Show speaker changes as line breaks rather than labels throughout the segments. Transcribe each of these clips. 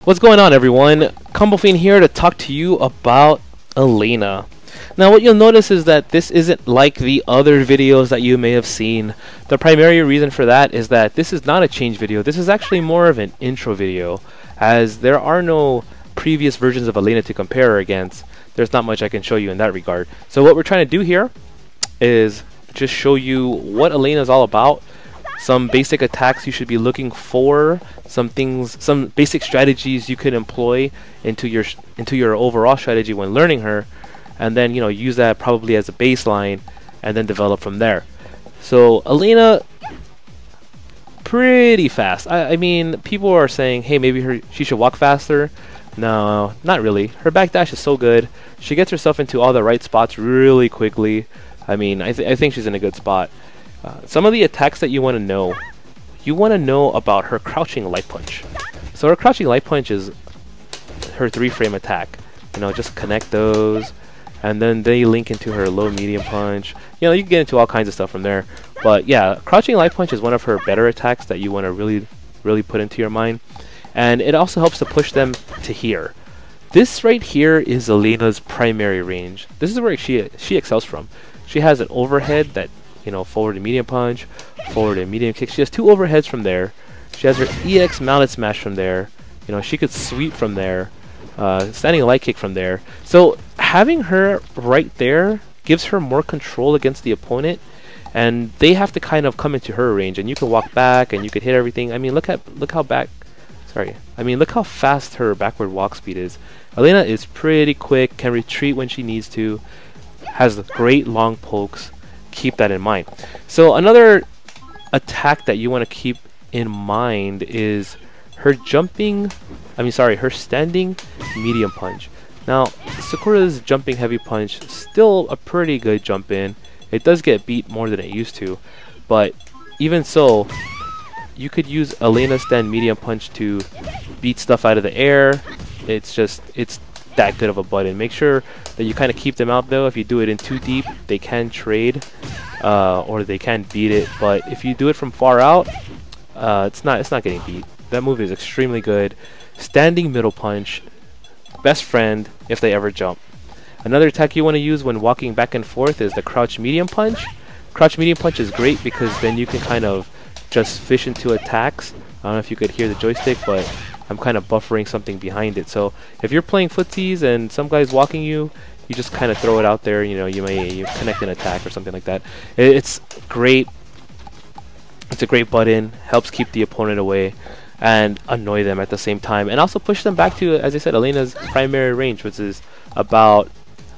What's going on, everyone? Combofiend here to talk to you about Elena. Now what you'll notice is that this isn't like the other videos that you may have seen. The primary reason for that is that this is not a change video. This is actually more of an intro video, as there are no previous versions of Elena to compare her against. There's not much I can show you in that regard. So what we're trying to do here is just show you what Elena is all about, some basic attacks you should be looking for, some basic strategies you could employ into your overall strategy when learning her, and then use that probably as a baseline and then develop from there. So Elena, pretty fast. I mean, people are saying, hey, maybe she should walk faster. No, not really. Her backdash is so good. She gets herself into all the right spots really quickly. I mean, I think she's in a good spot. Some of the attacks that you want to know about her crouching light punch. So her crouching light punch is her 3-frame attack. Just connect those, and then they link into her low medium punch. You can get into all kinds of stuff from there. But yeah, crouching light punch is one of her better attacks that you want to really put into your mind, and it also helps to push them to here. This right here is Elena's primary range. This is where she excels from. She has an overhead that forward and medium punch, forward and medium kick. She has 2 overheads from there. She has her EX Mallet Smash from there. She could sweep from there, standing light kick from there. So having her right there gives her more control against the opponent, and they have to kind of come into her range. And you can walk back, and you can hit everything. I mean, look how fast her backward walk speed is. Elena is pretty quick, can retreat when she needs to, has great long pokes. Keep that in mind. So another attack that you want to keep in mind is her standing medium punch. Now, Sakura's jumping heavy punch, still a pretty good jump in. It does get beat more than it used to, but even so, you could use Elena's stand medium punch to beat stuff out of the air. It's that good of a button. Make sure that you kind of keep them out though. If you do it in too deep, they can trade, or they can beat it. But if you do it from far out, it's not getting beat. That move is extremely good. Standing middle punch, best friend if they ever jump. Another attack you want to use when walking back and forth is the crouch medium punch. Crouch medium punch is great because then you can kind of just fish into attacks. I don't know if you could hear the joystick, but I'm kind of buffering something behind it. So if you're playing footsies and some guy's walking you, you just kind of throw it out there. You connect an attack or something like that. It's great. It's a great button. Helps keep the opponent away and annoy them at the same time, and also push them back to, as I said, Elena's primary range, which is about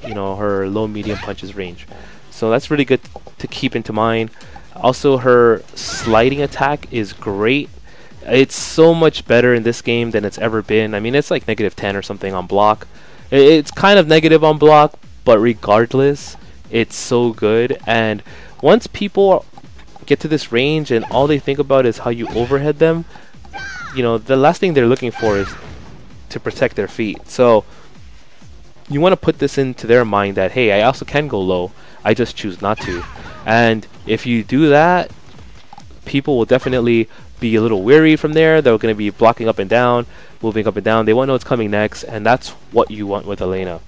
her low medium punches range. So that's really good to keep into mind. Also, her sliding attack is great. It's so much better in this game than it's ever been. I mean, it's like -10 or something on block. It's kind of negative on block, but regardless, it's so good. And once people get to this range and all they think about is how you overhead them, the last thing they're looking for is to protect their feet. So you want to put this into their mind that, hey, I also can go low. I just choose not to. And if you do that, people will definitely be a little weary from there. They're going to be blocking up and down, moving up and down. They want to know what's coming next, and that's what you want with Elena.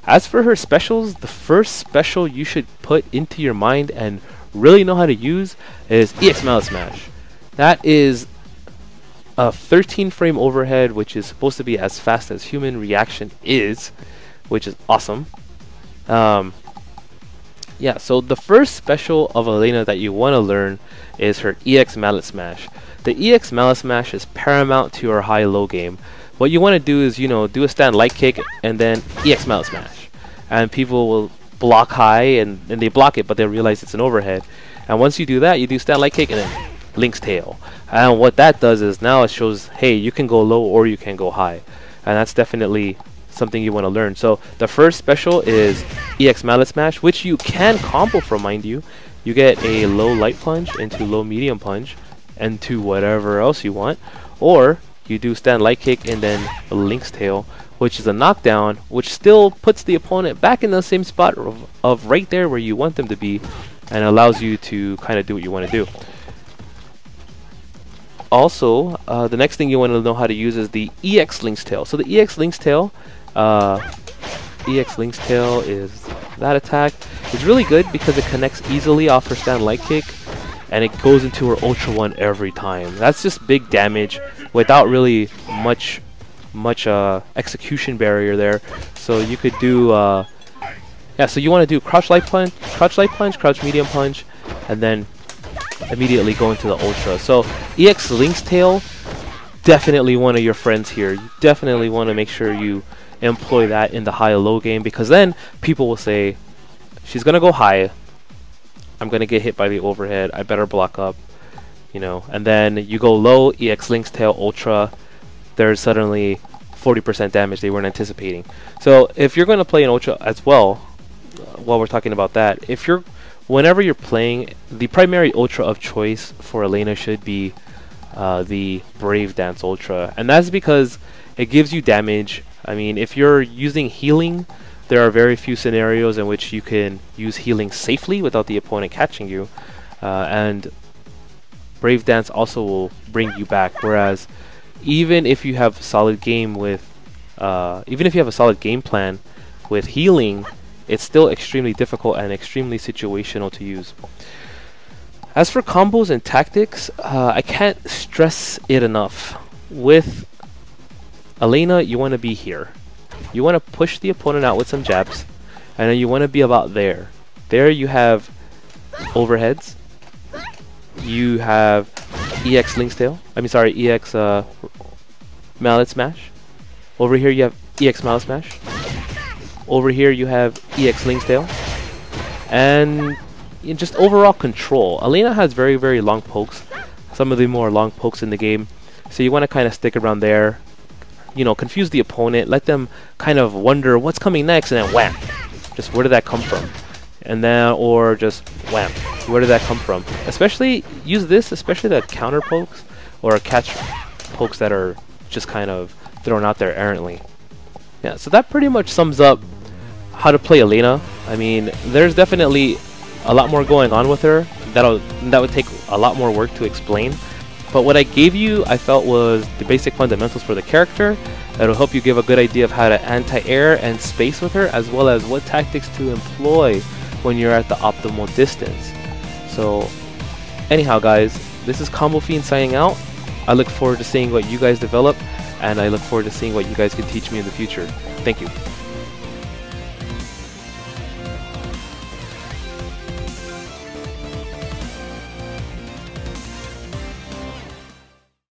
As for her specials, the first special you should put into your mind and really know how to use is EX Mallet Smash. That is a 13-frame overhead, which is supposed to be as fast as human reaction is, which is awesome. Yeah, so the first special of Elena that you want to learn is her EX Mallet Smash. The EX Mallet Smash is paramount to her high-low game. What you want to do is, do a stand light kick and then EX Mallet Smash. And people will block high and they block it, but they realize it's an overhead. And once you do that, you do stand light kick and then Link's tail. And what that does is now it shows, hey, you can go low or you can go high. And that's definitely something you want to learn. So the first special is EX Mallet Smash, which you can combo from, mind you. You get a low light punch into low medium punch and to whatever else you want, or you do stand light kick and then a Link's tail, which is a knockdown, which still puts the opponent back in the same spot of right there where you want them to be, and allows you to kind of do what you want to do. Also, the next thing you want to know how to use is the EX Link's Tail. So the EX Link's Tail, is that attack. It's really good because it connects easily off her stand light kick, and it goes into her Ultra 1 every time. That's just big damage without really much execution barrier there. So you could do yeah, so you want to do crouch light punch, crouch medium punch, and then immediately go into the Ultra. So EX Link's Tail, definitely one of your friends here. You definitely want to make sure you employ that in the high-low game, because then people will say, she's gonna go high, I'm gonna get hit by the overhead, I better block up, you know. And then you go low, EX Link's Tail Ultra, there's suddenly 40% damage they weren't anticipating. So if you're gonna play an Ultra as well, while we're talking about that, whenever you're playing, the primary Ultra of choice for Elena should be the Brave Dance Ultra, and that's because it gives you damage. I mean, if you're using healing, there are very few scenarios in which you can use healing safely without the opponent catching you, and Brave Dance also will bring you back. Whereas, even if you have a solid game plan with healing, it's still extremely difficult and extremely situational to use. As for combos and tactics, I can't stress it enough. With Elena, you want to be here. You want to push the opponent out with some jabs, and then you want to be about there. There you have overheads. You have EX Link's Tail. EX Mallet Smash. Over here you have EX Mallet Smash. Over here you have EX Link's Tail. And just overall control. Elena has very, very long pokes. Some of the more long pokes in the game. So you want to kind of stick around there. You know, confuse the opponent. Let them kind of wonder what's coming next, and then wham. Just where did that come from? And then, or just wham. Where did that come from? Especially, use this, especially the counter pokes or catch pokes that are just kind of thrown out there errantly. Yeah, so that pretty much sums up how to play Elena. I mean, there's definitely a lot more going on with her. That would take a lot more work to explain. But what I gave you, I felt, was the basic fundamentals for the character. That'll help you give a good idea of how to anti-air and space with her, as well as what tactics to employ when you're at the optimal distance. So, anyhow guys, this is Combofiend signing out. I look forward to seeing what you guys develop, and I look forward to seeing what you guys can teach me in the future. Thank you.